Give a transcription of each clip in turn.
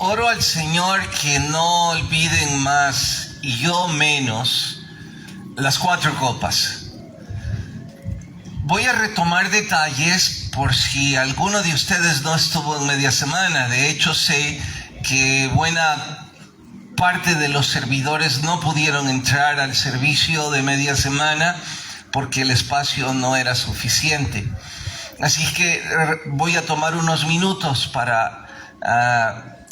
Oro al Señor que no olviden más, y yo menos, las 4 copas. Voy a retomar detalles por si alguno de ustedes no estuvo en media semana. De hecho, sé que buena parte de los servidores no pudieron entrar al servicio de media semana porque el espacio no era suficiente. Así que voy a tomar unos minutos para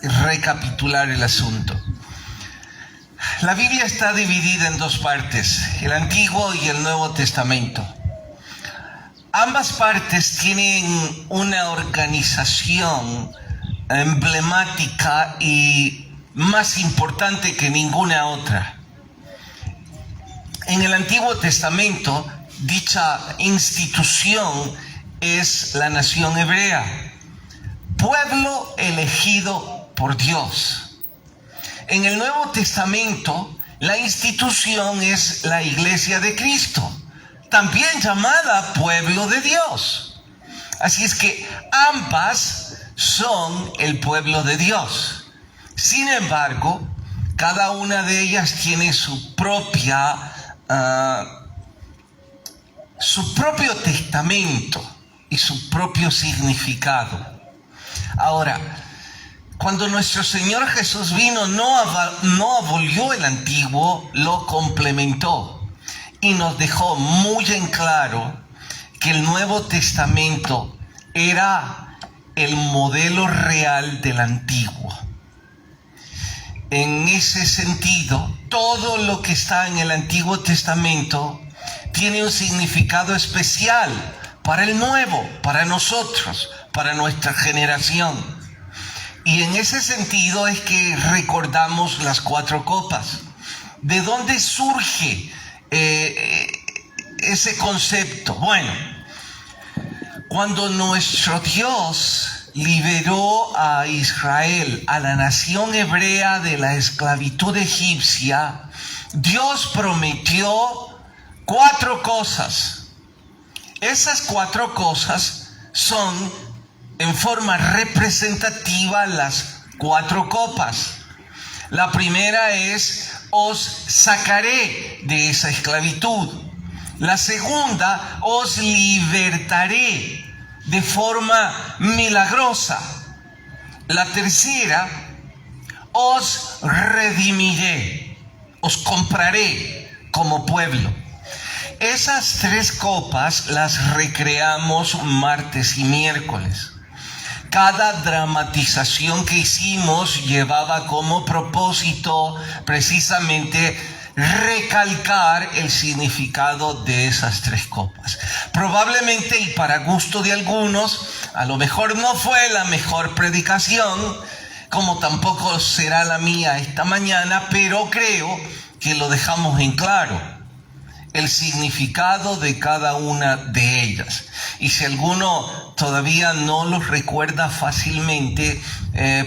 recapitular el asunto. La Biblia está dividida en 2 partes, el Antiguo y el Nuevo Testamento. Ambas partes tienen una organización emblemática y más importante que ninguna otra. En el Antiguo Testamento, dicha institución es la nación hebrea, pueblo elegido por Dios. En el Nuevo Testamento, la institución es la Iglesia de Cristo, también llamada pueblo de Dios. Así es que ambas son el pueblo de Dios. Sin embargo, cada una de ellas tiene su propio testamento y su propio significado. Ahora, cuando nuestro Señor Jesús vino, no abolió el antiguo, lo complementó y nos dejó muy en claro que el Nuevo Testamento era el modelo real del antiguo. En ese sentido, todo lo que está en el Antiguo Testamento tiene un significado especial para el Nuevo, para nosotros, para nuestra generación. Y en ese sentido es que recordamos las 4 copas. ¿De dónde surge ese concepto? Bueno, cuando nuestro Dios liberó a Israel, a la nación hebrea de la esclavitud egipcia, Dios prometió 4 cosas. Esas 4 cosas son en forma representativa las 4 copas. La primera es: os sacaré de esa esclavitud. La segunda: os libertaré de forma milagrosa. La tercera: os redimiré, os compraré como pueblo. Esas 3 copas las recreamos martes y miércoles. Cada dramatización que hicimos llevaba como propósito precisamente recalcar el significado de esas 3 copas. Probablemente, y para gusto de algunos, a lo mejor no fue la mejor predicación, como tampoco será la mía esta mañana, pero creo que lo dejamos en claro, el significado de cada una de ellas. Y si alguno todavía no los recuerda fácilmente,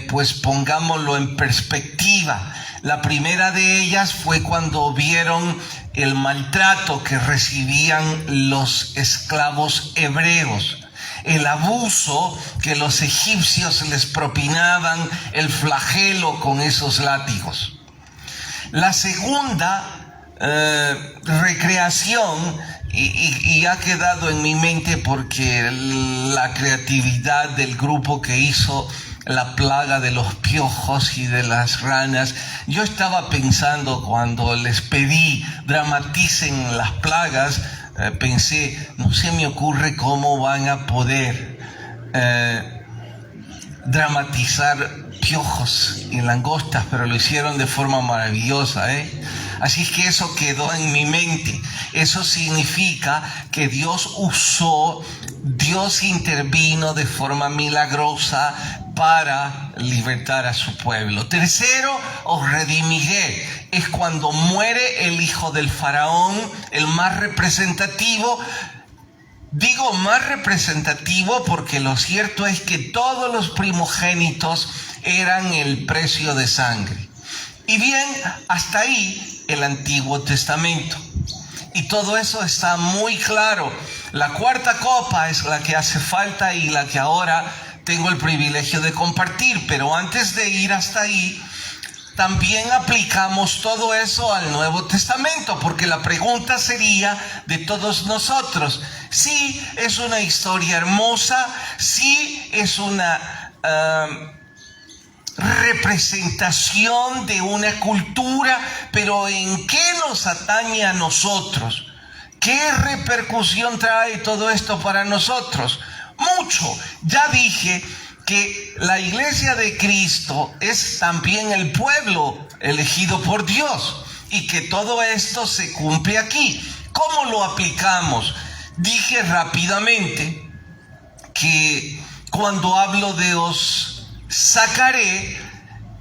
pues pongámoslo en perspectiva. La primera de ellas fue cuando vieron el maltrato que recibían los esclavos hebreos, el abuso que los egipcios les propinaban, el flagelo con esos látigos. La segunda recreación, y ha quedado en mi mente porque la creatividad del grupo que hizo la plaga de los piojos y de las ranas, yo estaba pensando cuando les pedí dramaticen las plagas, pensé, no se me ocurre cómo van a poder dramatizar piojos y langostas, pero lo hicieron de forma maravillosa, Así es que eso quedó en mi mente. Eso significa que Dios intervino de forma milagrosa para libertar a su pueblo. Tercero, os redimiré. Es cuando muere el hijo del faraón, el más representativo. Digo más representativo porque lo cierto es que todos los primogénitos eran el precio de sangre. Y bien, hasta ahí el Antiguo Testamento. Y todo eso está muy claro. La 4ª copa es la que hace falta y la que ahora tengo el privilegio de compartir. Pero antes de ir hasta ahí, también aplicamos todo eso al Nuevo Testamento, porque la pregunta sería de todos nosotros: sí, es una historia hermosa, sí, es una representación de una cultura, pero ¿en qué nos atañe a nosotros? ¿Qué repercusión trae todo esto para nosotros? Mucho. Ya dije que la iglesia de Cristo es también el pueblo elegido por Dios y que todo esto se cumple aquí. ¿Cómo lo aplicamos? Dije rápidamente que cuando hablo de os sacaré,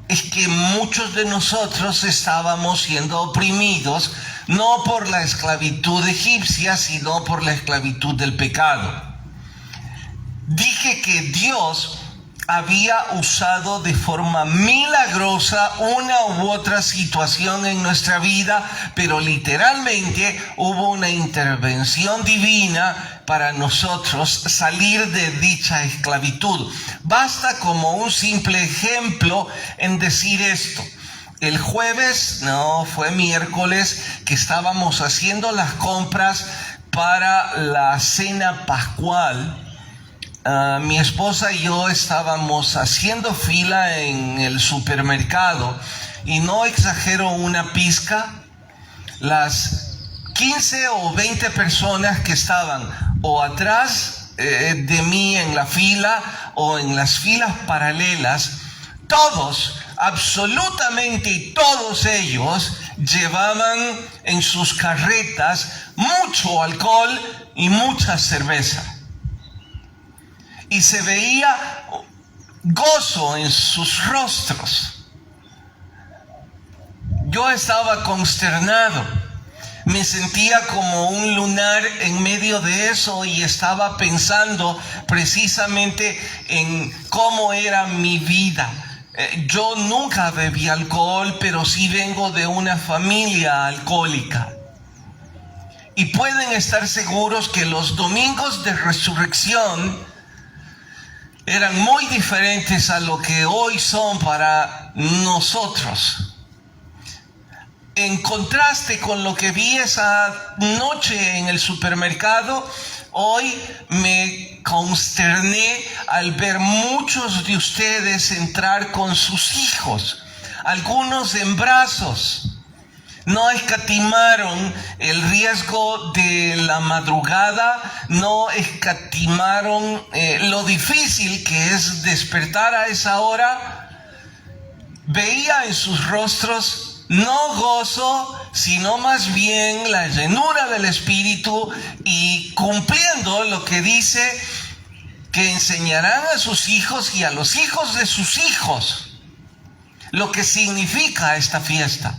es que muchos de nosotros estábamos siendo oprimidos no por la esclavitud egipcia, sino por la esclavitud del pecado. Dije que Dios había usado de forma milagrosa una u otra situación en nuestra vida, pero literalmente hubo una intervención divina para nosotros salir de dicha esclavitud. Basta como un simple ejemplo en decir esto. El jueves, no, fue miércoles, que estábamos haciendo las compras para la cena pascual. Mi esposa y yo estábamos haciendo fila en el supermercado y no exagero una pizca, las 15 o 20 personas que estaban o atrás de mí en la fila o en las filas paralelas, todos, absolutamente todos ellos llevaban en sus carretas mucho alcohol y mucha cerveza. Y se veía gozo en sus rostros. Yo estaba consternado. Me sentía como un lunar en medio de eso y estaba pensando precisamente en cómo era mi vida. Yo nunca bebí alcohol, pero sí vengo de una familia alcohólica. Y pueden estar seguros que los domingos de resurrección eran muy diferentes a lo que hoy son para nosotros. En contraste con lo que vi esa noche en el supermercado, hoy me consterné al ver muchos de ustedes entrar con sus hijos, algunos en brazos. No escatimaron el riesgo de la madrugada, no escatimaron lo difícil que es despertar a esa hora. Veía en sus rostros no gozo, sino más bien la llenura del Espíritu y cumpliendo lo que dice que enseñarán a sus hijos y a los hijos de sus hijos lo que significa esta fiesta.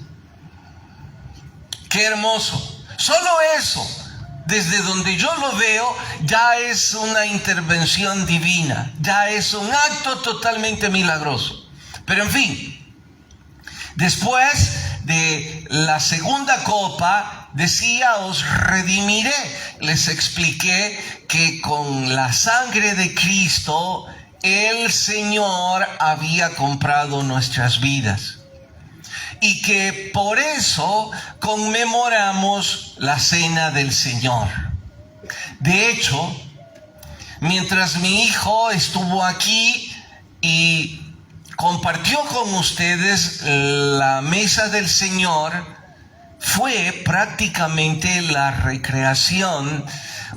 ¡Qué hermoso! Solo eso, desde donde yo lo veo, ya es una intervención divina, ya es un acto totalmente milagroso. Pero en fin, después de la segunda copa, decía, os redimiré. Les expliqué que con la sangre de Cristo, el Señor había comprado nuestras vidas. Y que por eso conmemoramos la cena del Señor. De hecho, mientras mi hijo estuvo aquí y compartió con ustedes la mesa del Señor, fue prácticamente la recreación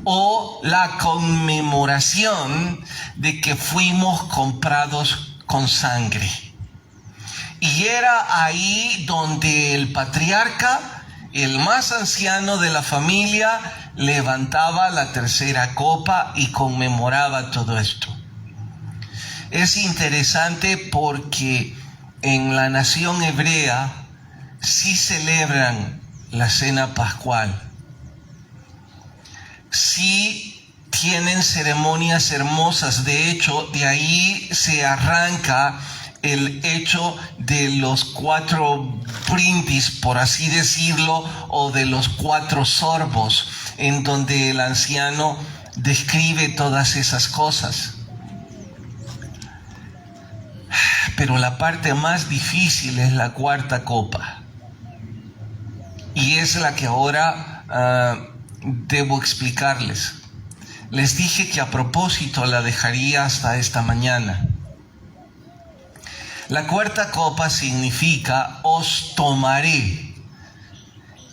o la conmemoración de que fuimos comprados con sangre. Y era ahí donde el patriarca, el más anciano de la familia, levantaba la tercera copa y conmemoraba todo esto. Es interesante porque en la nación hebrea sí celebran la cena pascual. Sí tienen ceremonias hermosas. De hecho, de ahí se arranca el hecho de los 4 brindis, por así decirlo, o de los 4 sorbos, en donde el anciano describe todas esas cosas. Pero la parte más difícil es la cuarta copa. Y es la que ahora debo explicarles. Les dije que a propósito la dejaría hasta esta mañana. La cuarta copa significa os tomaré.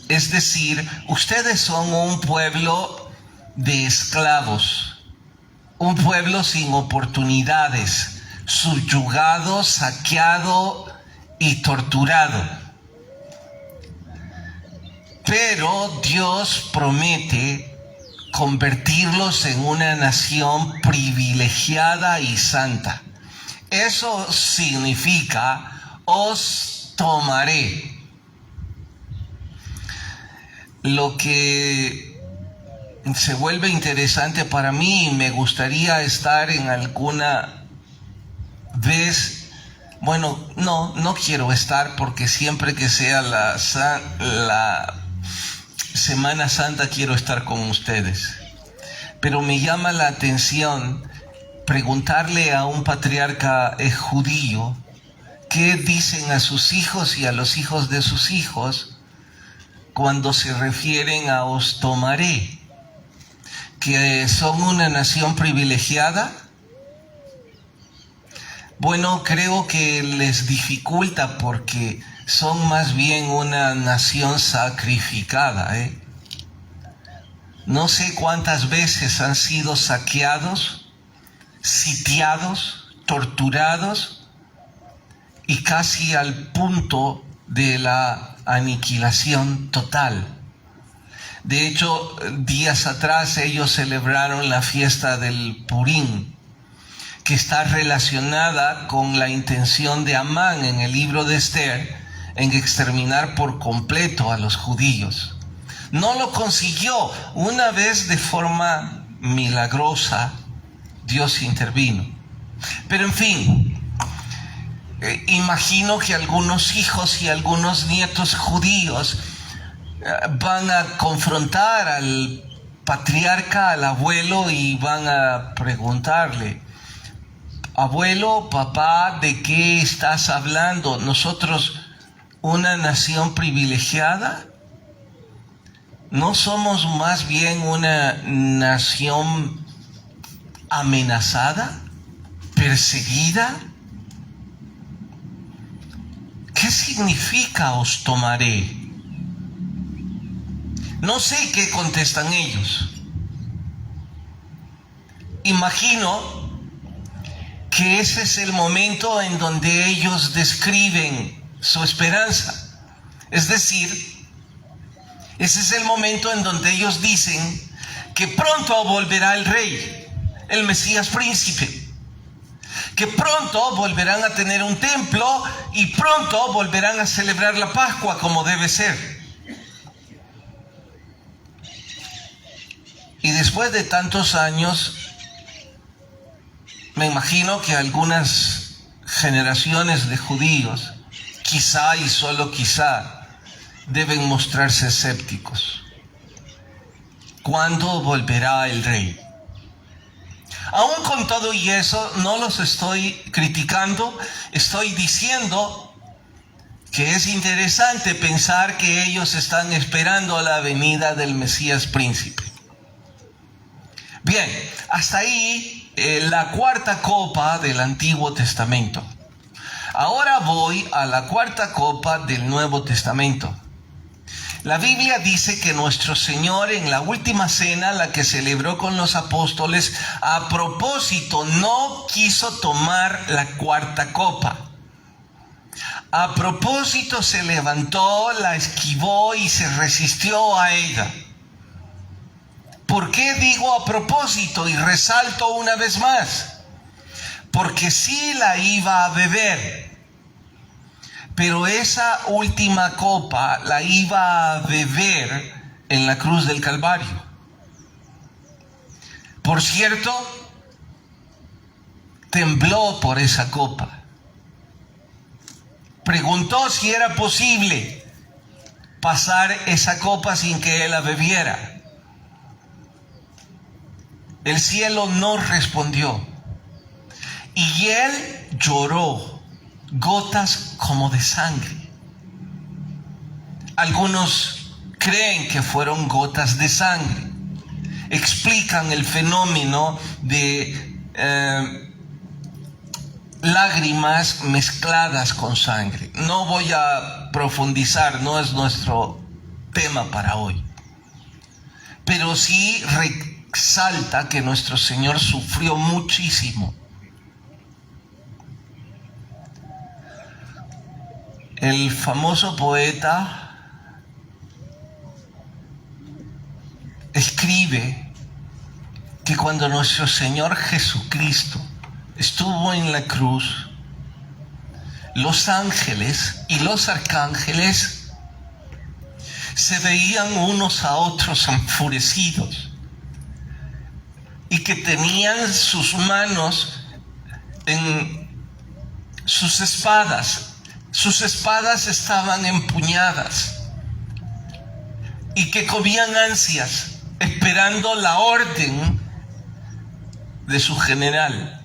Es decir, ustedes son un pueblo de esclavos, un pueblo sin oportunidades, subyugado, saqueado y torturado. Pero Dios promete convertirlos en una nación privilegiada y santa. Eso significa os tomaré. Lo que se vuelve interesante para mí, y me gustaría estar en alguna vez, bueno, no quiero estar porque siempre que sea la Semana Santa quiero estar con ustedes. Pero me llama la atención preguntarle a un patriarca judío qué dicen a sus hijos y a los hijos de sus hijos cuando se refieren a os tomaré, que son una nación privilegiada. Bueno, creo que les dificulta porque son más bien una nación sacrificada, No sé cuántas veces han sido saqueados, sitiados, torturados y casi al punto de la aniquilación total. De hecho, días atrás ellos celebraron la fiesta del Purim, que está relacionada con la intención de Amán en el libro de Esther en exterminar por completo a los judíos. No lo consiguió. Una vez, de forma milagrosa, Dios intervino. Pero en fin, imagino que algunos hijos y algunos nietos judíos van a confrontar al patriarca, al abuelo, y van a preguntarle: abuelo, papá, ¿de qué estás hablando? ¿Nosotros una nación privilegiada? ¿No somos más bien una nación amenazada, perseguida? ¿Qué significa os tomaré? No sé qué contestan ellos. Imagino que ese es el momento en donde ellos describen su esperanza. Es decir, ese es el momento en donde ellos dicen que pronto volverá el rey, el Mesías príncipe, que pronto volverán a tener un templo y pronto volverán a celebrar la Pascua como debe ser. Y después de tantos años, me imagino que algunas generaciones de judíos, quizá y solo quizá, deben mostrarse escépticos. ¿Cuándo volverá el rey? Aún con todo y eso, no los estoy criticando, estoy diciendo que es interesante pensar que ellos están esperando a la venida del Mesías príncipe. Bien, hasta ahí la cuarta copa del Antiguo Testamento. Ahora voy a la cuarta copa del Nuevo Testamento. La Biblia dice que nuestro Señor en la última cena, la que celebró con los apóstoles, a propósito no quiso tomar la cuarta copa. A propósito se levantó, la esquivó y se resistió a ella. ¿Por qué digo a propósito? Y resalto una vez más. Porque sí la iba a beber. Pero esa última copa la iba a beber en la cruz del Calvario. Por cierto, tembló por esa copa. Preguntó si era posible pasar esa copa sin que él la bebiera. El cielo no respondió. Y él lloró. gotas como de sangre. Algunos creen que fueron gotas de sangre. Explican el fenómeno de lágrimas mezcladas con sangre. No voy a profundizar, no es nuestro tema para hoy. Pero sí resalta que nuestro Señor sufrió muchísimo. El famoso poeta escribe que cuando nuestro Señor Jesucristo estuvo en la cruz, los ángeles y los arcángeles se veían unos a otros enfurecidos y que tenían sus manos en sus espadas. Sus espadas estaban empuñadas y que comían ansias esperando la orden de su general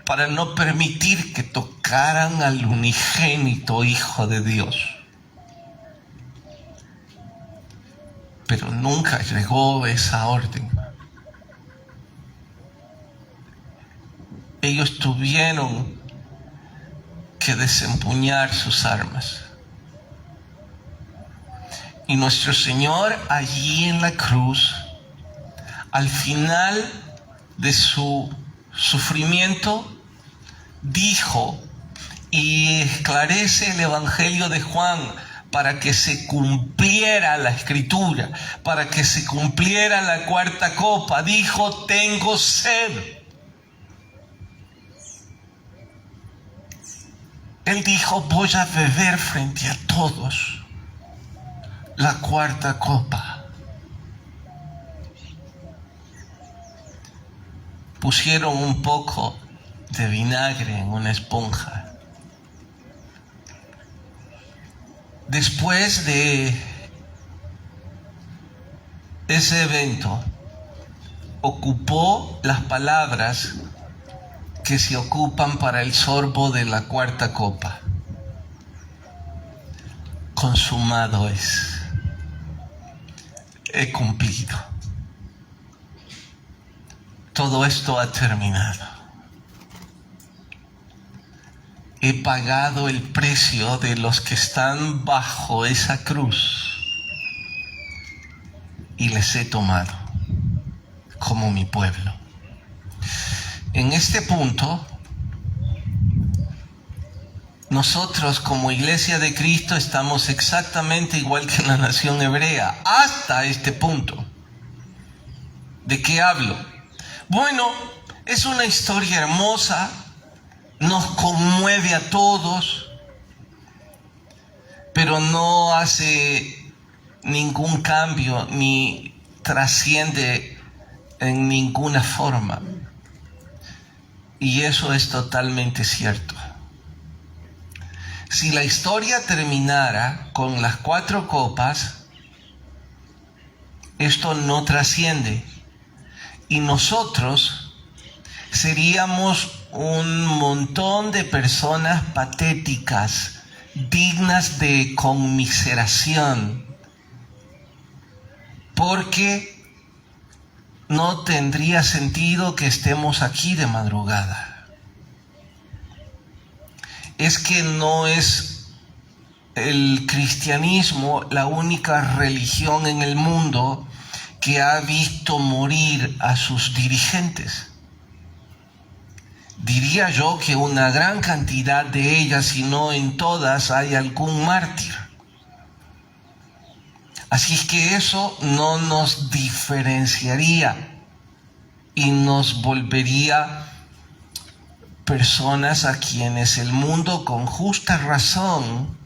para no permitir que tocaran al unigénito Hijo de Dios. Pero nunca llegó esa orden. Ellos tuvieron que desempuñar sus armas. Y nuestro Señor allí en la cruz, al final de su sufrimiento, dijo, y esclarece el Evangelio de Juan, para que se cumpliera la Escritura, para que se cumpliera la cuarta copa, dijo, tengo sed. Él dijo, voy a beber frente a todos la cuarta copa. Pusieron un poco de vinagre en una esponja. Después de ese evento, ocupó las palabras que se ocupan para el sorbo de la cuarta copa. Consumado es. He cumplido. Todo esto ha terminado. He pagado el precio de los que están bajo esa cruz y les he tomado como mi pueblo. En este punto, nosotros como Iglesia de Cristo estamos exactamente igual que la nación hebrea, hasta este punto. ¿De qué hablo? Bueno, es una historia hermosa, nos conmueve a todos, pero no hace ningún cambio ni trasciende en ninguna forma. Y eso es totalmente cierto. Si la historia terminara con las cuatro copas, esto no trasciende. Y nosotros seríamos un montón de personas patéticas, dignas de conmiseración, porque no tendría sentido que estemos aquí de madrugada. Es que no es el cristianismo la única religión en el mundo que ha visto morir a sus dirigentes. Diría yo que una gran cantidad de ellas, si no en todas, hay algún mártir. Así es que eso no nos diferenciaría y nos volvería personas a quienes el mundo con justa razón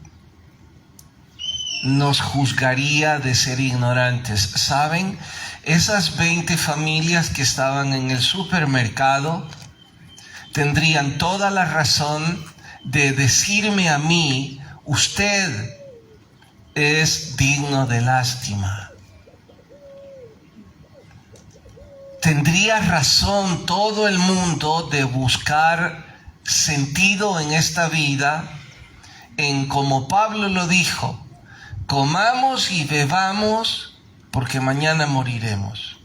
nos juzgaría de ser ignorantes. ¿Saben? Esas 20 familias que estaban en el supermercado tendrían toda la razón de decirme a mí, usted es digno de lástima. Tendría razón todo el mundo de buscar sentido en esta vida en, como Pablo lo dijo, comamos y bebamos porque mañana moriremos.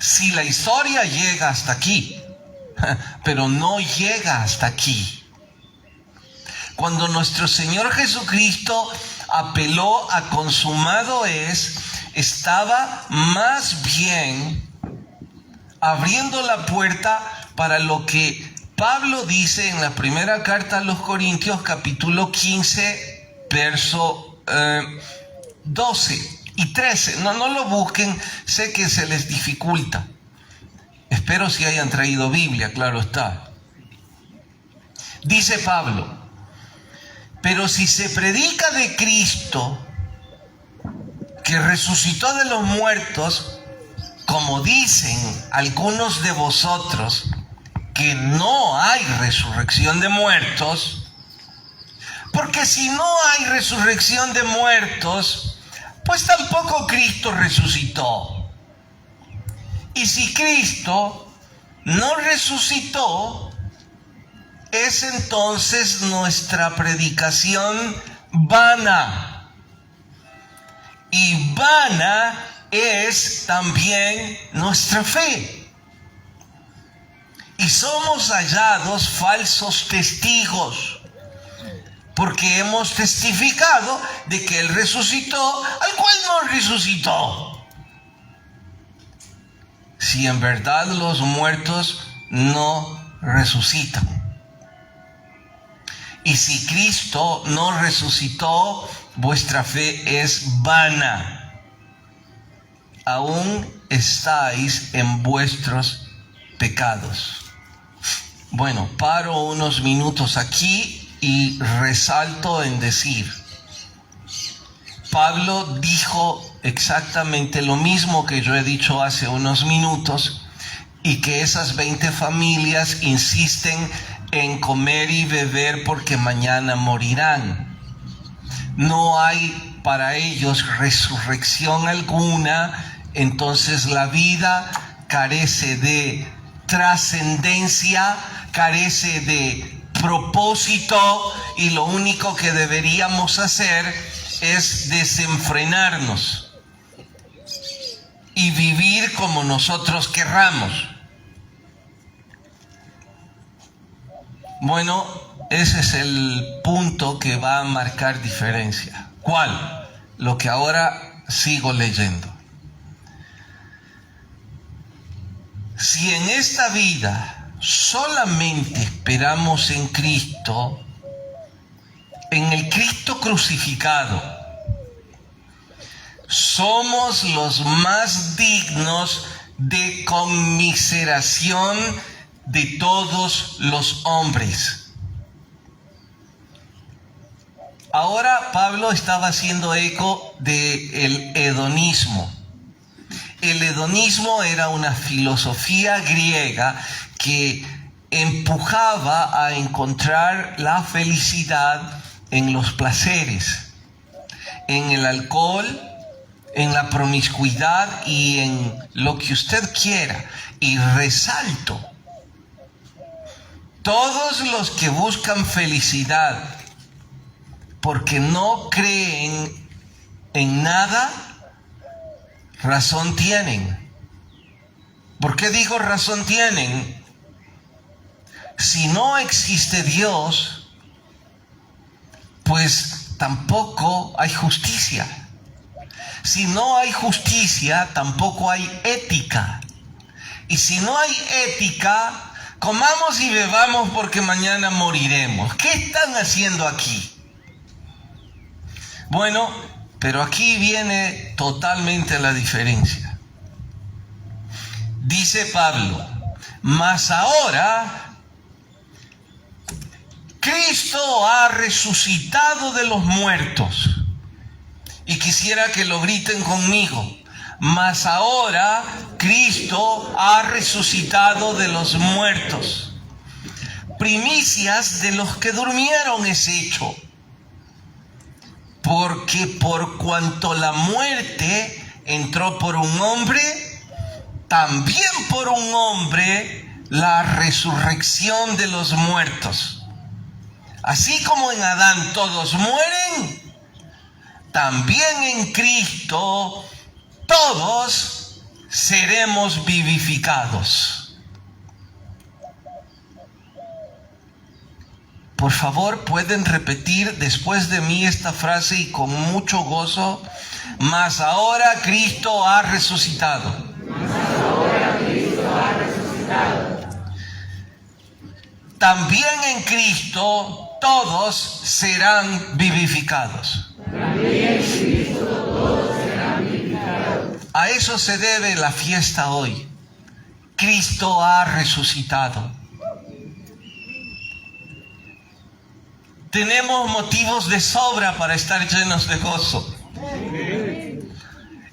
Si la historia llega hasta aquí, pero no llega hasta aquí. Cuando nuestro Señor Jesucristo apeló a consumado es, estaba más bien abriendo la puerta para lo que Pablo dice en la primera carta a los Corintios, capítulo 15, verso 12 y 13. No lo busquen, sé que se les dificulta. Espero si hayan traído Biblia, claro está. Dice Pablo: pero si se predica de Cristo, que resucitó de los muertos, como dicen algunos de vosotros, que no hay resurrección de muertos, porque si no hay resurrección de muertos, pues tampoco Cristo resucitó. Y si Cristo no resucitó, es entonces nuestra predicación vana. Y vana es también nuestra fe. Y somos hallados falsos testigos, porque hemos testificado de que Él resucitó, al cual no resucitó. Si en verdad los muertos no resucitan. Y si Cristo no resucitó, vuestra fe es vana. Aún estáis en vuestros pecados. Bueno, paro unos minutos aquí y resalto en decir, Pablo dijo exactamente lo mismo que yo he dicho hace unos minutos, y que esas 20 familias insisten en comer y beber porque mañana morirán. No hay para ellos resurrección alguna, entonces la vida carece de trascendencia, carece de propósito, y lo único que deberíamos hacer es desenfrenarnos y vivir como nosotros querramos. Bueno, ese es el punto que va a marcar diferencia. ¿Cuál? Lo que ahora sigo leyendo. Si en esta vida solamente esperamos en Cristo, en el Cristo crucificado, somos los más dignos de conmiseración de todos los hombres. Ahora Pablo estaba haciendo eco del hedonismo. El hedonismo era una filosofía griega que empujaba a encontrar la felicidad en los placeres, en el alcohol, en la promiscuidad y en lo que usted quiera. Y resalto, todos los que buscan felicidad porque no creen en nada, razón tienen. ¿Por qué digo razón tienen? Si no existe Dios, pues tampoco hay justicia. Si no hay justicia, tampoco hay ética. Y si no hay ética, comamos y bebamos porque mañana moriremos. ¿Qué están haciendo aquí? Bueno, pero aquí viene totalmente la diferencia. Dice Pablo, mas ahora Cristo ha resucitado de los muertos. Y quisiera que lo griten conmigo. Mas ahora Cristo ha resucitado de los muertos. Primicias de los que durmieron es hecho. Porque por cuanto la muerte entró por un hombre, también por un hombre la resurrección de los muertos. Así como en Adán todos mueren, también en Cristo todos seremos vivificados. Por favor, pueden repetir después de mí esta frase y con mucho gozo. Mas ahora Cristo ha resucitado. Mas ahora Cristo ha resucitado. También en Cristo todos serán vivificados. También en Cristo todos serán vivificados. A eso se debe la fiesta hoy. Cristo ha resucitado. Tenemos motivos de sobra para estar llenos de gozo.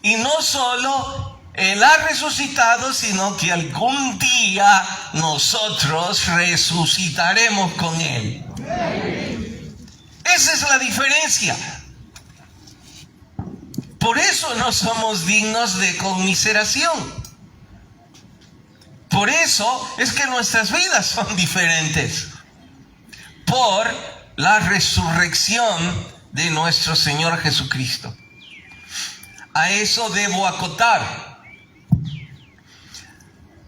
Y no solo Él ha resucitado, sino que algún día nosotros resucitaremos con Él. Esa es la diferencia. Por eso no somos dignos de conmiseración. Por eso es que nuestras vidas son diferentes. Por la resurrección de nuestro Señor Jesucristo. A eso debo acotar.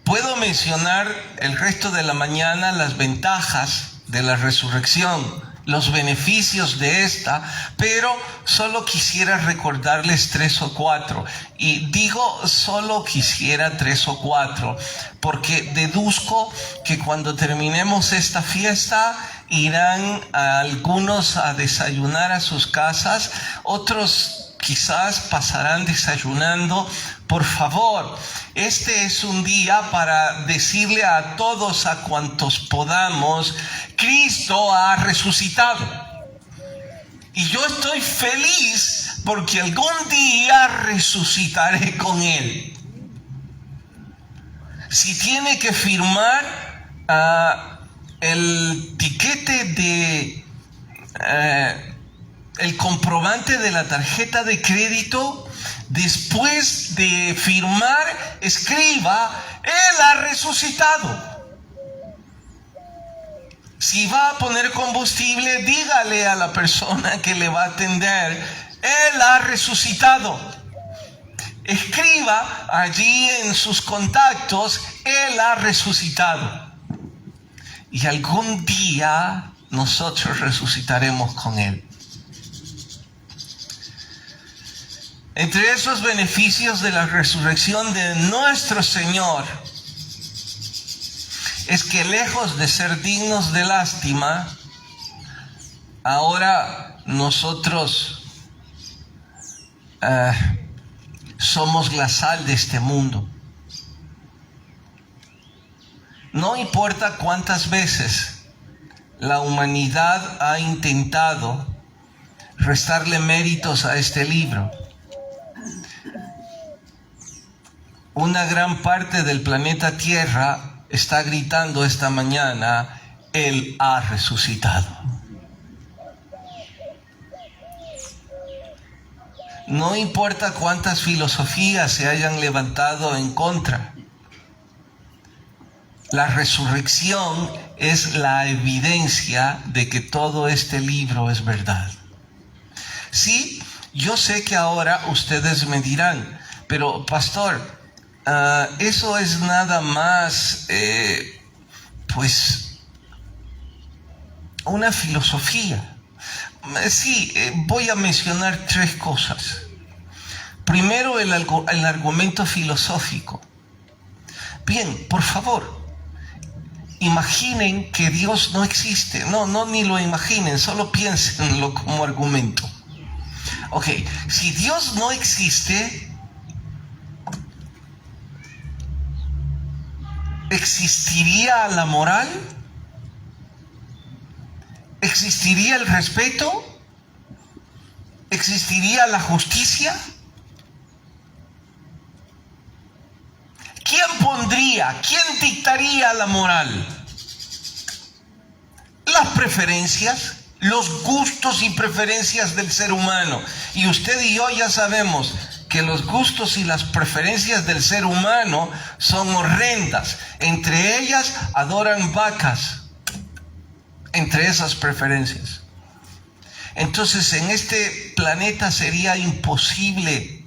Puedo mencionar el resto de la mañana las ventajas de la resurrección, los beneficios de esta, pero solo quisiera recordarles 3 o 4. Y digo solo quisiera 3 o 4, porque deduzco que cuando terminemos esta fiesta irán algunos a desayunar a sus casas, otros quizás pasarán desayunando. Por favor, este es un día para decirle a todos, a cuantos podamos, Cristo ha resucitado. Y yo estoy feliz porque algún día resucitaré con Él. Si tiene que firmar el tiquete de el comprobante de la tarjeta de crédito, después de firmar, escriba: Él ha resucitado. Si va a poner combustible, dígale a la persona que le va a atender: Él ha resucitado. Escriba allí en sus contactos: Él ha resucitado. Y algún día nosotros resucitaremos con Él. Entre esos beneficios de la resurrección de nuestro Señor es que, lejos de ser dignos de lástima, ahora nosotros somos la sal de este mundo. No importa cuántas veces la humanidad ha intentado restarle méritos a este libro, una gran parte del planeta Tierra está gritando esta mañana: Él ha resucitado. No importa cuántas filosofías se hayan levantado en contra, la resurrección es la evidencia de que todo este libro es verdad. Sí, yo sé que ahora ustedes me dirán: pero pastor, eso es nada más pues una filosofía. Sí, voy a mencionar 3 cosas. Primero, el argumento filosófico. Bien, por favor, imaginen que Dios no existe. No, ni lo imaginen, solo piénsenlo como argumento. Ok, si Dios no existe, ¿existiría la moral? ¿Existiría el respeto? ¿Existiría la justicia? ¿Quién dictaría la moral? Las preferencias, los gustos y preferencias del ser humano. Y usted y yo ya sabemos que que los gustos y las preferencias del ser humano son horrendas. Entre ellas adoran vacas, entre esas preferencias. Entonces en este planeta sería imposible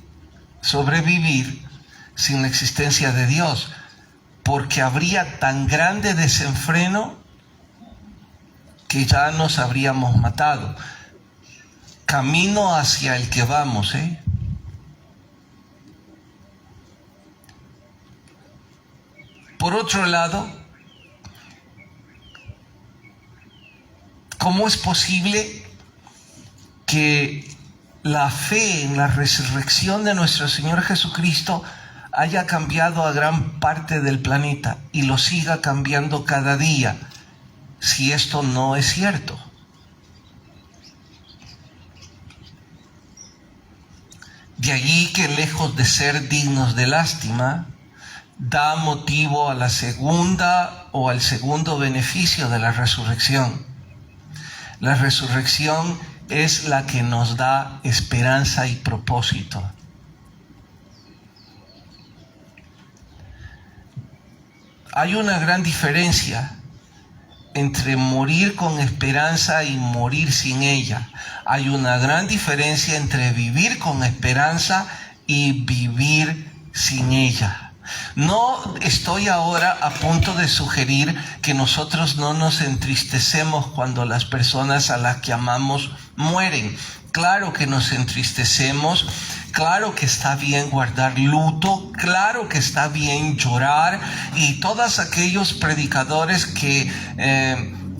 sobrevivir sin la existencia de Dios, porque habría tan grande desenfreno que ya nos habríamos matado. Camino hacia el que vamos, Por otro lado, ¿cómo es posible que la fe en la resurrección de nuestro Señor Jesucristo haya cambiado a gran parte del planeta y lo siga cambiando cada día, si esto no es cierto? De allí que, lejos de ser dignos de lástima, da motivo a la segunda o al segundo beneficio de la resurrección. La resurrección es la que nos da esperanza y propósito. Hay una gran diferencia entre morir con esperanza y morir sin ella. Hay una gran diferencia entre vivir con esperanza y vivir sin ella. No estoy ahora a punto de sugerir que nosotros no nos entristecemos cuando las personas a las que amamos mueren. Claro que nos entristecemos, claro que está bien guardar luto, claro que está bien llorar, y todos aquellos predicadores que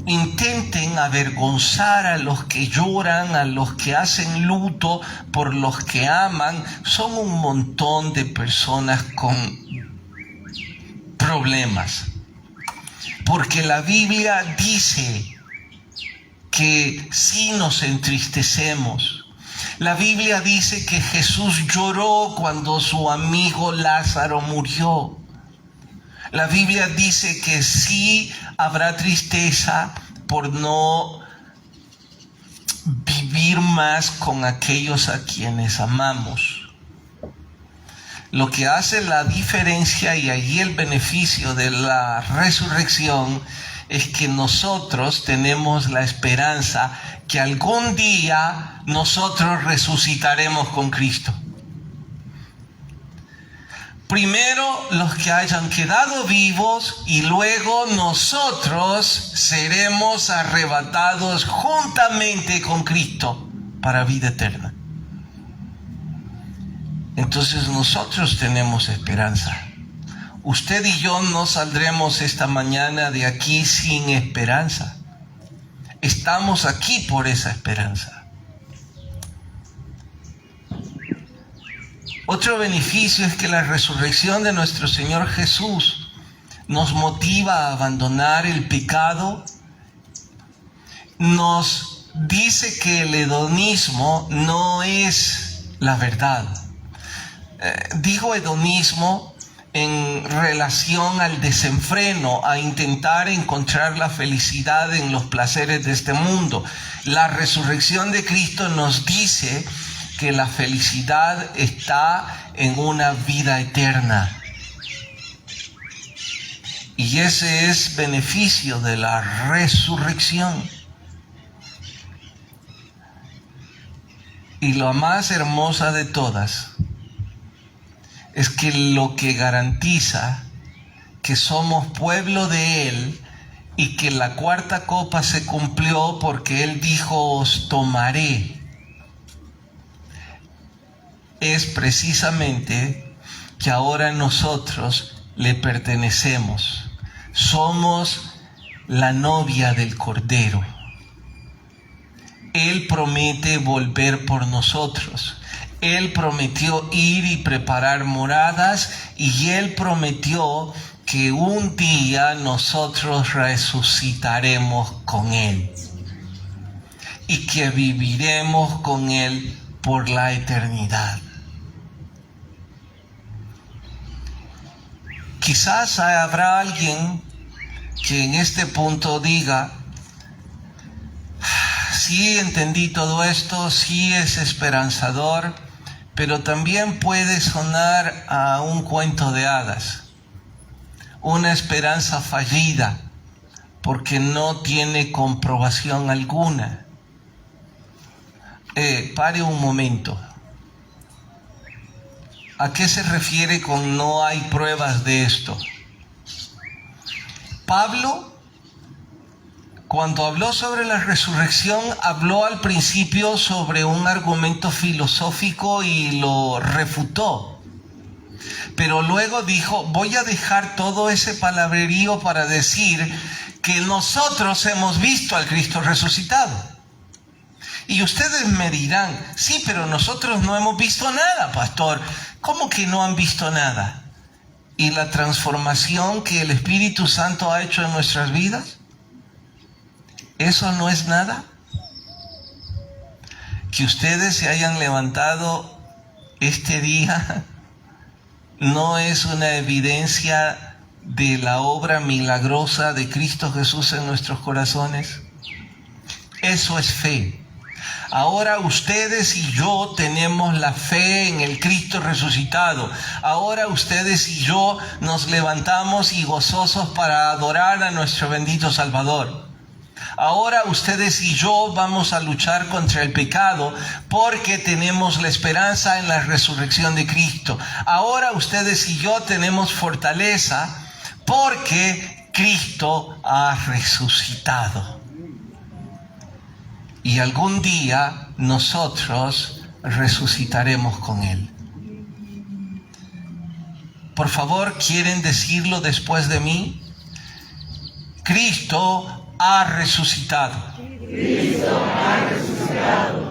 intenten avergonzar a los que lloran, a los que hacen luto por los que aman, son un montón de personas con problemas. Porque la Biblia dice que sí nos entristecemos. La Biblia dice que Jesús lloró cuando su amigo Lázaro murió. La Biblia dice que sí habrá tristeza por no vivir más con aquellos a quienes amamos. Lo que hace la diferencia y allí el beneficio de la resurrección es que nosotros tenemos la esperanza que algún día nosotros resucitaremos con Cristo. Primero los que hayan quedado vivos y luego nosotros seremos arrebatados juntamente con Cristo para vida eterna. Entonces nosotros tenemos esperanza. Usted y yo no saldremos esta mañana de aquí sin esperanza. Estamos aquí por esa esperanza. Otro beneficio es que la resurrección de nuestro Señor Jesús nos motiva a abandonar el pecado. Nos dice que el hedonismo no es la verdad. Digo hedonismo en relación al desenfreno, a intentar encontrar la felicidad en los placeres de este mundo. La resurrección de Cristo nos dice que la felicidad está en una vida eterna. Y ese es beneficio de la resurrección. Y la más hermosa de todas es que lo que garantiza que somos pueblo de Él y que la cuarta copa se cumplió porque Él dijo: os tomaré, es precisamente que ahora nosotros le pertenecemos. Somos la novia del Cordero. Él promete volver por nosotros. Él prometió ir y preparar moradas, y Él prometió que un día nosotros resucitaremos con Él y que viviremos con Él por la eternidad. Quizás habrá alguien que en este punto diga: sí, entendí todo esto, sí es esperanzador, pero también puede sonar a un cuento de hadas, una esperanza fallida, porque no tiene comprobación alguna. Pare un momento. ¿A qué se refiere con no hay pruebas de esto? Pablo, cuando habló sobre la resurrección, habló al principio sobre un argumento filosófico y lo refutó. Pero luego dijo, voy a dejar todo ese palabrerío para decir que nosotros hemos visto al Cristo resucitado. Y ustedes me dirán, sí, pero nosotros no hemos visto nada, pastor. ¿Cómo que no han visto nada? ¿Y la transformación que el Espíritu Santo ha hecho en nuestras vidas? ¿Eso no es nada? Que ustedes se hayan levantado este día no es una evidencia de la obra milagrosa de Cristo Jesús en nuestros corazones. Eso es fe. Ahora ustedes y yo tenemos la fe en el Cristo resucitado. Ahora ustedes y yo nos levantamos y gozosos para adorar a nuestro bendito Salvador. Ahora ustedes y yo vamos a luchar contra el pecado porque tenemos la esperanza en la resurrección de Cristo. Ahora ustedes y yo tenemos fortaleza porque Cristo ha resucitado. Y algún día nosotros resucitaremos con Él. Por favor, ¿quieren decirlo después de mí? Cristo ha resucitado. Cristo ha resucitado.